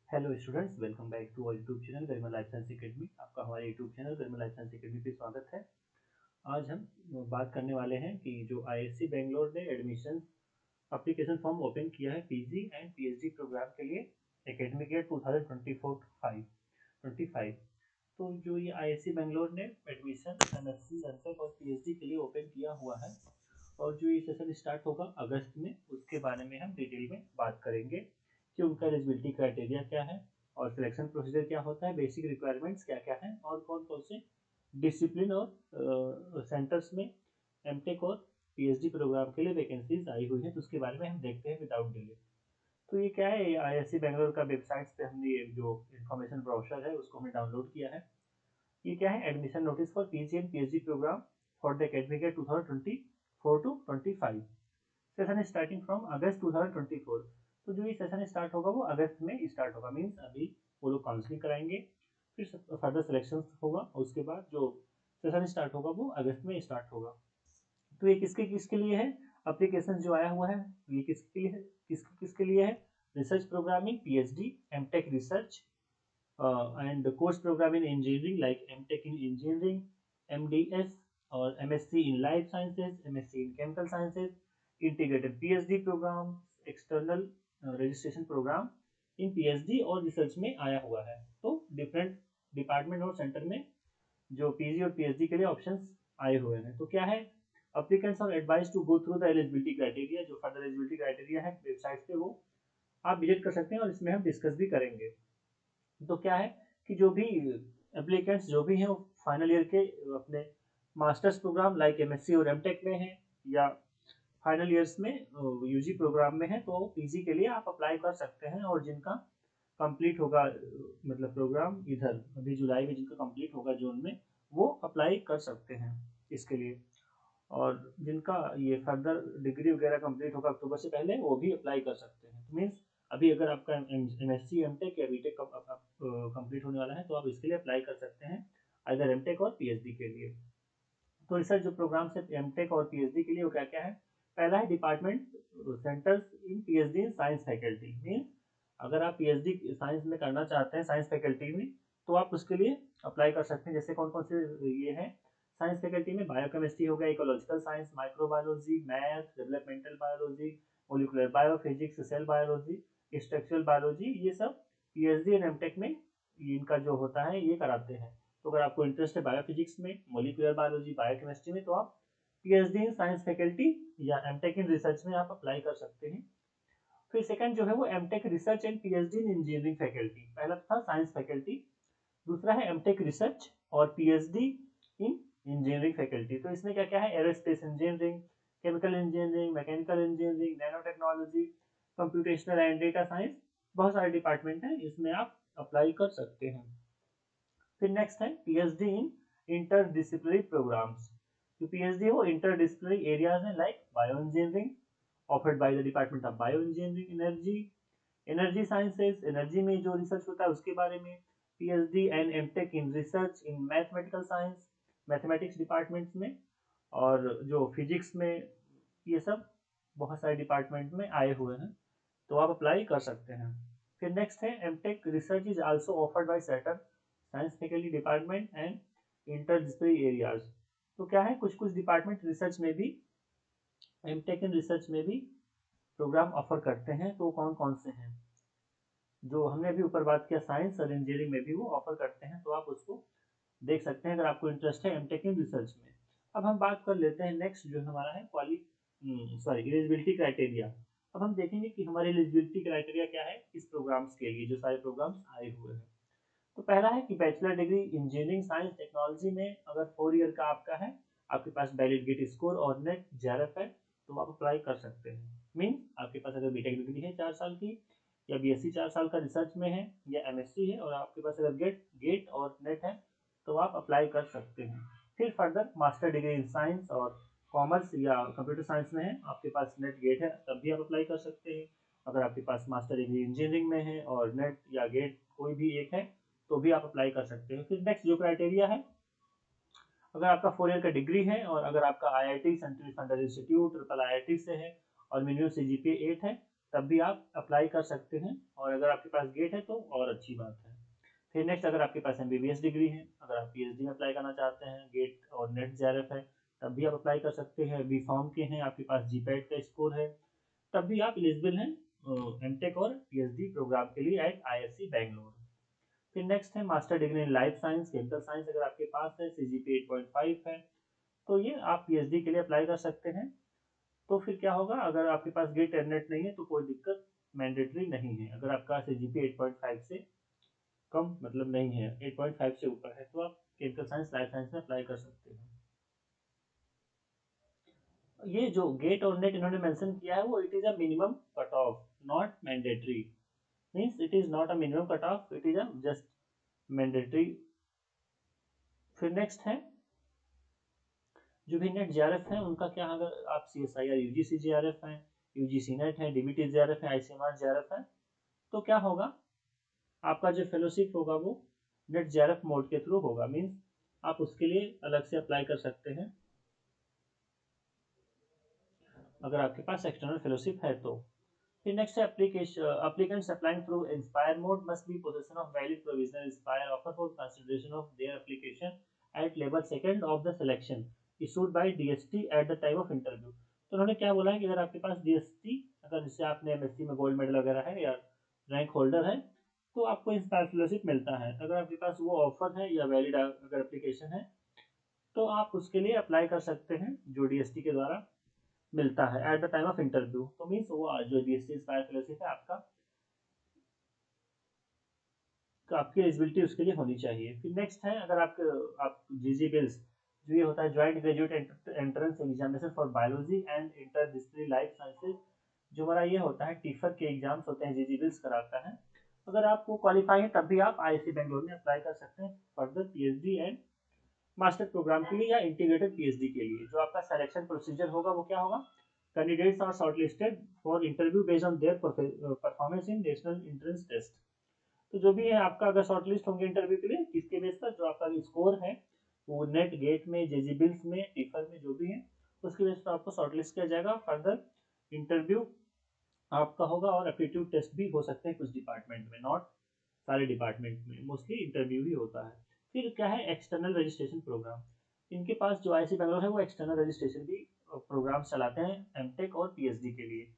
Hello students, welcome back to our YouTube channel Garima Life Science Academy. आपका हमारे YouTube channel Garima Life Science Academy पे स्वागत है। आज हम बात करने वाले हैं कि जो आईआईएससी बेंगलोर ने एडमिशन एप्लीकेशन फॉर्म ओपन किया है पीजी एंड पीएचडी प्रोग्राम के लिए एकेडमिक ईयर 2024-25। तो जो ये आईआईएससी बेंगलोर ने एडमिशन एमएससी एमटेक और पीएचडी के लिए ओपन किया हुआ है और जो ये सेशन स्टार्ट होगा अगस्त में, उसके बारे में हम डिटेल में बात करेंगे कि उनका एलिजिबिलिटी क्राइटेरिया क्या है और सिलेक्शन प्रोसीजर क्या होता है, बेसिक रिक्वायरमेंट्स क्या क्या है और कौन कौन से डिसिप्लिन और सेंटर्स में एमटेक और पीएचडी प्रोग्राम के लिए वैकेंसीज आई हुई है। तो उसके बारे में हम देखते हैं विदाउट डिले। तो ये क्या है, आईआईएससी बेंगलोर का वेबसाइट पे हमने ये जो इन्फॉर्मेशन ब्राउचर है उसको हमने डाउनलोड किया है। ये क्या है, admission notice for PG and PhD program for the academic year 2024 two 25। Session starting from August 2024। तो जो ये सेशन स्टार्ट होगा वो अगस्त में स्टार्ट होगा, मीन्स अभी वो लोग काउंसलिंग कराएंगे, फिर फर्दर सिलेक्शन होगा और उसके बाद जो सेशन स्टार्ट होगा वो अगस्त में स्टार्ट होगा। तो ये किसके किसके लिए है, एप्लीकेशन जो आया हुआ है ये किसके लिए है, किसके लिए है? Research programming PhD, MTech research and course program in engineering like MTech in engineering, MDS or MSc in life sciences, MSc in chemical sciences, integrated PhD program, external registration program in PhD और research में आया हुआ है। तो different department और centre में जो PG और पीएचडी के लिए ऑप्शंस आए हुए हैं। तो क्या है, applicants are advise to go through the eligibility criteria. जो फर्दर एलिजिबिलिटी क्राइटेरिया है वेबसाइट पे वो आप विजिट कर सकते हैं और इसमें हम डिस्कस भी करेंगे। तो क्या है कि जो भी एप्लीकेंट्स जो भी हैं वो फाइनल ईयर के अपने मास्टर्स प्रोग्राम लाइक एमएससी और एमटेक में हैं या फाइनल ईयर्स में यूजी प्रोग्राम में है तो पीजी के लिए आप अप्लाई कर सकते हैं। और जिनका कंप्लीट होगा मतलब प्रोग्राम इधर अभी जुलाई में जिनका कंप्लीट होगा जून में, वो अप्लाई कर सकते हैं इसके लिए। और जिनका ये फर्दर डिग्री वगैरह कंप्लीट होगा अक्टूबर से पहले वो भी अप्लाई कर सकते हैं। मीन्स अभी अगर आपका एमएससी एमटेक या बीटेक कंप्लीट होने वाला है तो आप इसके लिए अप्लाई कर सकते हैं, इधर एमटेक और पीएचडी के लिए। तो रिसर्च जो प्रोग्राम है एमटेक और पीएचडी के लिए वो क्या क्या है? पहला है department centres in PhD in science faculty. Means अगर आप पीएचडी साइंस में करना चाहते हैं साइंस फैकल्टी में तो आप उसके लिए अप्लाई कर सकते हैं। जैसे कौन कौन से ये है साइंस फैकल्टी में, बायोकेमिस्ट्री हो गया, ecological science, microbiology, math, developmental biology, molecular biophysics, cell biology, structural biology, ये सब पीएचडी एंड एमटेक में इनका जो होता है ये कराते हैं। तो अगर आपको इंटरेस्ट है बायोफिजिक्स में, मोलिकुलर बायोलॉजी, बायोकेमिस्ट्री में तो आप पीएचडी इन साइंस फैकल्टी या एमटेक इन रिसर्च में आप अप्लाई कर सकते हैं। फिर सेकंड जो है वो MTech research and PhD in engineering faculty. पहला था साइंस फैकल्टी, दूसरा है एमटेक रिसर्च और पीएचडी इन इंजीनियरिंग फैकल्टी। तो इसमें क्या क्या है, aerospace engineering, chemical engineering, mechanical engineering, nano technology, computational and data science, बहुत सारे डिपार्टमेंट हैं, इसमें आप अप्लाई कर सकते हैं। फिर नेक्स्ट है पीएचडी इन इंटरडिसिप्लिनरी प्रोग्राम्स। जो पीएचडी वो इंटरडिसिप्लिनरी एरियाज हैं like bio engineering offered by the department of bio engineering, energy sciences, energy में जो रिसर्च होता है उसके बारे में, PhD and MTech in research in mathematical science, mathematics departments में, और जो फिजिक्स में, ये सब बहुत सारे डिपार्टमेंट में आए हुए हैं तो आप अप्लाई कर सकते हैं। फिर नेक्स्ट है MTech research is also offered by certain science faculty department and interdisciplinary areas. तो क्या है, कुछ कुछ डिपार्टमेंट रिसर्च में भी एमटेक इन रिसर्च में भी प्रोग्राम ऑफर करते हैं। तो कौन कौन से हैं, जो हमने अभी ऊपर बात किया साइंस और इंजीनियरिंग में भी वो ऑफर करते हैं, तो आप उसको देख सकते हैं अगर आपको इंटरेस्ट है एमटेक इन रिसर्च में। अब हम बात कर लेते हैं नेक्स्ट जो हमारा है एलिजिबिलिटी क्राइटेरिया। अब हम देखेंगे कि हमारे एलिजिबिलिटी क्राइटेरिया क्या है इस प्रोग्राम्स के लिए जो सारे प्रोग्राम्स आए हुए हैं। तो पहला है कि bachelor degree engineering science technology में अगर 4 ईयर का आपका है, आपके पास वैलिड गेट स्कोर और नेट जेआरएफ है तो आप अप्लाई कर सकते हैं। मीन्स आपके पास अगर बीटेक डिग्री है 4 साल की, या बीएससी 4 साल का रिसर्च में है, या एमएससी है और आपके पास अगर गेट और नेट है तो आप अप्लाई कर सकते हैं। फिर further master degree in science और कॉमर्स या कंप्यूटर साइंस में है, आपके पास नेट गेट है तब भी आप अप्लाई कर सकते हैं। अगर आपके पास मास्टर डिग्री इंजीनियरिंग में है और नेट या गेट कोई भी एक है तो भी आप अप्लाई कर सकते हैं। फिर नेक्स्ट जो क्राइटेरिया है, अगर आपका 4 ईयर का डिग्री है और अगर आपका IIT central funded institute triple IIT से है और मिनिमम सीजीपीए 8 है तब भी आप अप्लाई कर सकते हैं, और अगर आपके पास गेट है तो और अच्छी बात है। फिर नेक्स्ट, अगर आपके पास MBBS डिग्री है, अगर आप PhD में अप्लाई करना चाहते हैं, गेट और नेट JRF है, तब भी आप अप्लाई कर सकते हैं। B.Pharm के हैं, आपके पास GPAT का स्कोर है, तब भी आप एलिजिबल हैं MTech और PhD प्रोग्राम के लिए एट ISC बैंगलोर। फिर नेक्स्ट है master degree in life science chemical science, अगर आपके पास है, CGPA 8.5 है, तो ये आप PhD के लिए अप्लाई कर सकते हैं। तो फिर क्या होगा, अगर आपके पास गेट और नेट नहीं है तो कोई दिक्कत, मैंडेटरी नहीं है। अगर आपका CGPA 8.5 से कम मतलब नहीं है, 8.5 से ऊपर है, तो आप केमिकल साइंस लाइफ साइंस में अप्लाई कर सकते हैं। ये जो गेट और नेट इन्होंने मेंशन किया है वो it is a minimum cut off, not mandatory, means it is not a minimum cut off, it is a just mandatory. फिर नेक्स्ट है जो भी नेट JRF है उनका क्या, अगर आप CSIR UGC JRF है, UGC नेट है, DBT JRF है, ICMR JRF है, तो क्या होगा, आपका जो फेलोशिप होगा वो नेट JRF मोड के थ्रू होगा, मीन्स आप उसके लिए अलग से अप्लाई कर सकते हैं अगर आपके पास एक्सटर्नल फेलोशिप है तो। फिर नेक्स्ट है applicants applying through Inspire mode must be possession of valid provisional Inspire offer for consideration of their application at level second of the selection issued by DST at the time of interview। तो उन्होंने क्या बोला है कि अगर आपके पास DST, अगर जिससे आपने MSc में गोल्ड मेडल वगैरह है या रैंक होल्डर है, तो आपको इंस्पायर फेलोशिप मिलता है। अगर आपके पास वो ऑफर है या वैलिड अगर एप्लीकेशन है तो आप उसके लिए अप्लाई कर सकते हैं, जो DST के द्वारा मिलता है at the time of interview. तो मीन्स वो जो DST इंस्पायर फेलोशिप है आपका, तो आपकी एलिजिबिलिटी उसके लिए होनी चाहिए। फिर नेक्स्ट है, अगर आप GG बिल्स, जो ये होता है joint graduate entrance examination for biology and interdisciplinary life sciences, जो हमारा ये होता है टीफर के एग्जाम्स होते हैं, GG बिल्स कराता है। अगर आपको क्वालिफाई है तब भी आप IISc बेंगलोर में अप्लाई कर सकते हैं further PhD and master program के लिए या इंटीग्रेटेड PhD के लिए। जो आपका सिलेक्शन प्रोसीजर होगा वो क्या होगा, candidates are shortlisted for interview based on their performance in national entrance test. तो जो भी है आपका, अगर शॉर्टलिस्ट होंगे इंटरव्यू के लिए, किसके बेस पर, जो आपका स्कोर है वो नेट गेट में JG बिल्स में टिफर में जो भी है उसके बेस पर आपको शॉर्टलिस्ट किया जाएगा। फर्दर इंटरव्यू आपका होगा और एप्टीट्यूड टेस्ट भी हो सकते हैं कुछ डिपार्टमेंट में, नॉट सारे डिपार्टमेंट में, मोस्टली इंटरव्यू ही होता है। फिर क्या है, एक्सटर्नल रजिस्ट्रेशन प्रोग्राम, इनके पास जो IISc बेंगलोर है वो एक्सटर्नल रजिस्ट्रेशन भी प्रोग्राम चलाते हैं MTech और PhD के लिए।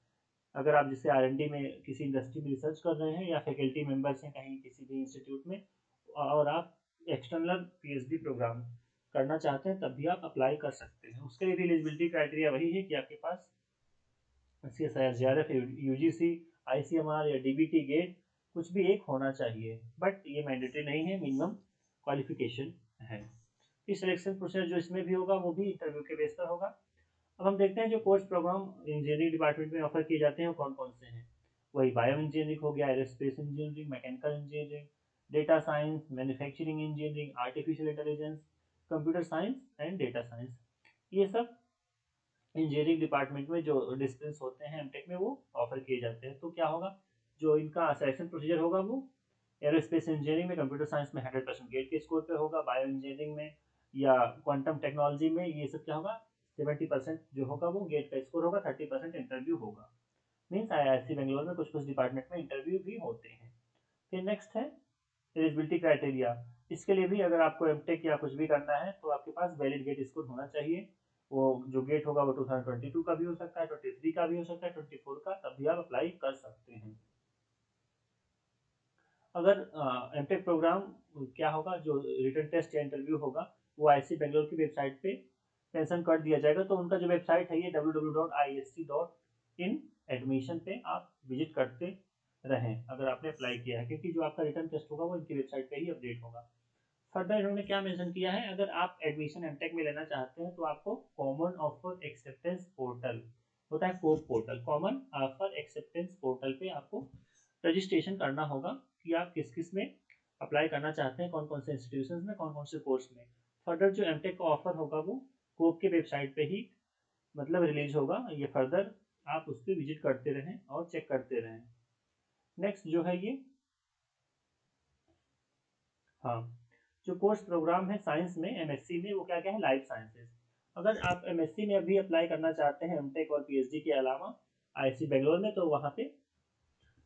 अगर आप जैसे R&D में किसी इंडस्ट्री में रिसर्च कर रहे हैं या फैकल्टी मेंबर्स हैं कहीं किसी भी इंस्टीट्यूट में, और आप एक्सटर्नल PhD प्रोग्राम करना चाहते हैं, तब भी आप अप्लाई कर सकते हैं। उसके लिए भी एलिजिबिलिटी क्राइटेरिया वही है कि आपके पास CSIR JRF UGC ICMR या DBT गेट कुछ भी एक होना चाहिए, बट ये मैंडेटरी नहीं है, मिनिमम क्वालिफिकेशन है। फिर सिलेक्शन प्रोसेस जो इसमें भी होगा वो भी इंटरव्यू के बेस पर होगा। अब हम देखते हैं जो कोर्स प्रोग्राम इंजीनियरिंग डिपार्टमेंट में ऑफर किए जाते हैं वो कौन कौन से हैं। वही बायो इंजीनियरिंग हो गया, aerospace engineering, mechanical engineering, data science, manufacturing engineering, artificial intelligence, computer science and data science, ये सब इंजीनियरिंग डिपार्टमेंट में जो डिस्टेंस होते हैं MTech में वो ऑफर किए जाते हैं। तो क्या होगा, जो इनका सिलेक्शन प्रोसीजर होगा वो एरोस्पेस इंजीनियरिंग में कंप्यूटर साइंस में 100% गेट के स्कोर पे होगा, बायो इंजीनियरिंग में या क्वांटम टेक्नोलॉजी में ये सब क्या होगा, 70% जो होगा वो गेट का स्कोर होगा, 30% इंटरव्यू होगा। मीन्स IISc बेंगलोर में कुछ कुछ डिपार्टमेंट में इंटरव्यू भी होते हैं। फिर नेक्स्ट है एलिजिबिलिटी क्राइटेरिया, इसके लिए भी अगर आपको MTech या कुछ भी करना है तो आपके पास वैलिड गेट स्कोर होना चाहिए। वो जो गेट होगा वो 2022 का भी हो सकता है, 23 का भी हो सकता है, 24 का, तब भी आप अप्लाई कर सकते हैं। अगर MTech प्रोग्राम क्या होगा, जो रिटन टेस्ट या इंटरव्यू होगा वो IISc बेंगलोर की वेबसाइट पे मेंशन कर दिया जाएगा। तो उनका जो वेबसाइट है ये www.isc.in, एडमिशन पे आप विजिट करते रहें अगर आपने अप्लाई किया है, क्योंकि जो आपका रिटन टेस्ट होगा वो इनकी वेबसाइट पे ही अपडेट होगा। फर्दर इन्होंने क्या मेंशन किया है, अगर आप एडमिशन MTech में लेना चाहते हैं तो आपको कॉमन ऑफर एक्सेप्टेंस पोर्टल होता है, COAP portal, common offer acceptance portal पे आपको रजिस्ट्रेशन करना होगा कि आप किस किस में अप्लाई करना चाहते हैं, कौन कौन से इंस्टीट्यूशन में, कौन कौन से कोर्स में। फर्दर जो MTech का ऑफर होगा वो कोप के वेबसाइट पे ही मतलब रिलीज होगा। ये फर्दर आप उस पर विजिट करते रहें और चेक करते रहें। नेक्स्ट जो है ये, हाँ, जो कोर्स प्रोग्राम है साइंस में MSc में वो क्या क्या है, लाइफ साइंसेज। अगर आप MSc में अभी अप्लाई करना चाहते हैं MTech और PhD के अलावा IISc बेंगलोर में, तो वहाँ पे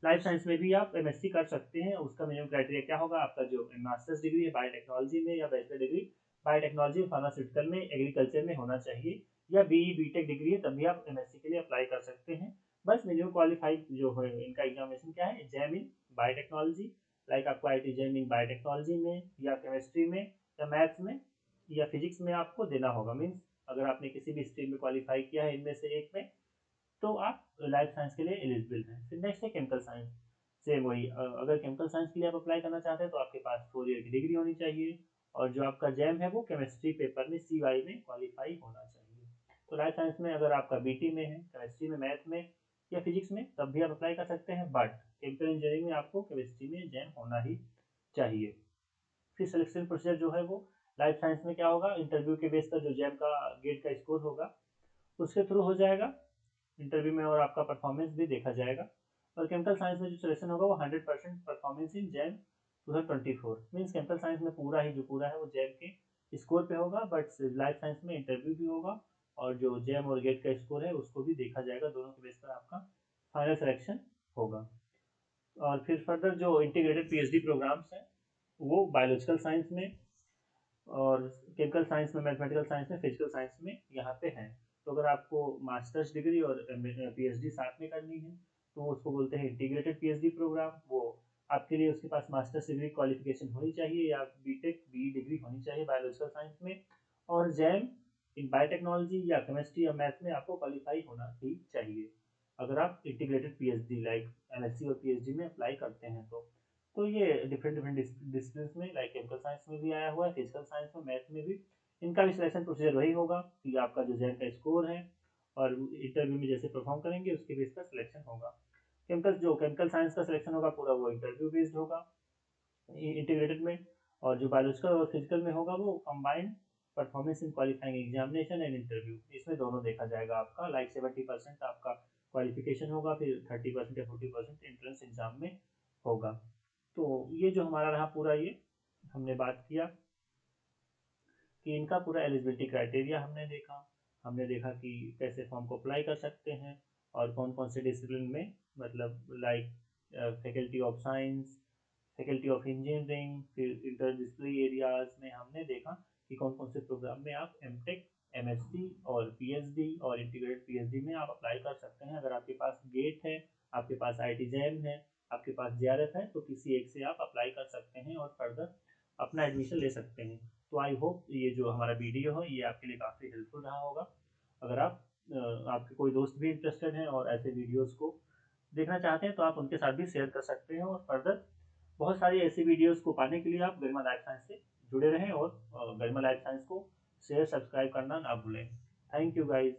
लाइफ साइंस में भी आप एमएससी कर सकते हैं। उसका मिनिमम क्राइटेरिया क्या होगा, आपका जो मास्टर्स डिग्री है बायोटेक्नोलॉजी में या बैचलर डिग्री बायोटेक्नोलॉजी फार्मास्यूटिकल में एग्रीकल्चर में होना चाहिए, या बीई बीटेक डिग्री है तब भी आप एमएससी के लिए अप्लाई कर सकते हैं। बस मिनिमम क्वालिफाइड जो है इनका एग्जामिनेशन क्या है, जैम इन बायोटेक्नोलॉजी, लाइक आपको आईटी जैम इन बायोटेक्नोलॉजी में या केमिस्ट्री में या मैथ्स में या फिजिक्स में आपको देना होगा। मीन्स अगर आपने किसी भी स्ट्रीम में क्वालिफाई किया है इनमें से एक में तो आप लाइफ साइंस के लिए एलिजिबल हैं। फिर नेक्स्ट है केमिकल साइंस। सेम वही, अगर केमिकल साइंस के लिए आप अप्लाई करना चाहते हैं तो आपके पास 4 ईयर की डिग्री होनी चाहिए और जो आपका जैम है वो केमिस्ट्री पेपर में CY में क्वालिफाई होना चाहिए। तो लाइफ साइंस में अगर आपका बीटी में है, केमिस्ट्री में, मैथ में या फिजिक्स में तब भी आप अप्लाई कर सकते हैं, बट केमिकल इंजीनियरिंग में आपको केमिस्ट्री में जैम होना ही चाहिए। फिर सिलेक्शन प्रोसीजर जो है वो लाइफ साइंस में क्या होगा, इंटरव्यू के बेस पर जो जैम का गेट का स्कोर होगा उसके थ्रू हो जाएगा इंटरव्यू में, और आपका परफॉर्मेंस भी देखा जाएगा। और केमिकल साइंस में जो सिलेक्शन होगा वो 100% performance in jam 2024 means chemical science में पूरा ही जो पूरा है वो जैम के स्कोर पे होगा, बट लाइफ साइंस में इंटरव्यू भी होगा और जो जैम और गेट का स्कोर है उसको भी देखा जाएगा, दोनों के बेस पर आपका फाइनल सिलेक्शन होगा। और फिर फर्दर जो इंटीग्रेटेड पीएचडी प्रोग्राम्स हैं वो बायोलॉजिकल साइंस में और केमिकल साइंस में, मैथमेटिकल साइंस में, फिजिकल साइंस में यहाँ पे हैं। तो अगर आपको मास्टर्स डिग्री और पीएचडी साथ में करनी है तो उसको बोलते हैं इंटीग्रेटेड पीएचडी प्रोग्राम। वो आपके लिए उसके पास मास्टर्स डिग्री क्वालिफिकेशन होनी चाहिए या बीटेक बीई डिग्री होनी चाहिए बायोलॉजिकल साइंस में, और जैम इन बायोटेक्नोलॉजी या केमिस्ट्री या मैथ में आपको क्वालिफाई होना ही चाहिए अगर आप इंटीग्रेटेड पीएचडी लाइक एमएससी और पीएचडी में अप्लाई करते हैं तो ये डिफरेंट डिफरेंट डिसिप्लिन में लाइक केमिकल साइंस में भी आया हुआ है, फिजिकल साइंस में, मैथ में भी इनका भी सिलेक्शन प्रोसीजर वही होगा कि आपका जो जैम का स्कोर है और इंटरव्यू में जैसे परफॉर्म करेंगे उसके बेस पर सिलेक्शन होगा। केमिकल साइंस का सिलेक्शन होगा पूरा वो इंटरव्यू बेस्ड होगा इंटीग्रेटेड में, और जो बायोलॉजिकल और फिजिकल में होगा वो combined performance in qualifying examination and interview, इसमें दोनों देखा जाएगा आपका। लाइक 70% आपका क्वालिफिकेशन होगा, फिर 30% या 40% एंट्रेंस एग्जाम में होगा। तो ये जो हमारा रहा पूरा, ये हमने बात किया कि इनका पूरा एलिजिबिलिटी क्राइटेरिया हमने देखा कि कैसे फॉर्म को अप्लाई कर सकते हैं और कौन कौन से डिसिप्लिन में, मतलब like faculty of science, faculty of engineering, फिर इंटरडिसिप्लिनरी एरियाज में हमने देखा कि कौन कौन से प्रोग्राम में आप एमटेक, एमएससी और पीएचडी और इंटीग्रेटेड पीएचडी में आप अप्लाई कर सकते हैं। अगर आपके पास गेट है, आपके पास आईटी जैम है, आपके पास जेआरएफ है, तो किसी एक से आप अप्लाई कर सकते हैं और फर्दर अपना एडमिशन ले सकते हैं। तो आई होप ये जो हमारा वीडियो है ये आपके लिए काफ़ी हेल्पफुल रहा होगा। अगर आपके कोई दोस्त भी इंटरेस्टेड हैं और ऐसे वीडियोज़ को देखना चाहते हैं तो आप उनके साथ भी शेयर कर सकते हैं, और फर्दर बहुत सारी ऐसी वीडियोस को पाने के लिए आप गरिमा लाइफ साइंस से जुड़े रहें और गरिमा लाइफ साइंस को शेयर सब्सक्राइब करना ना भूलें। Thank you guys.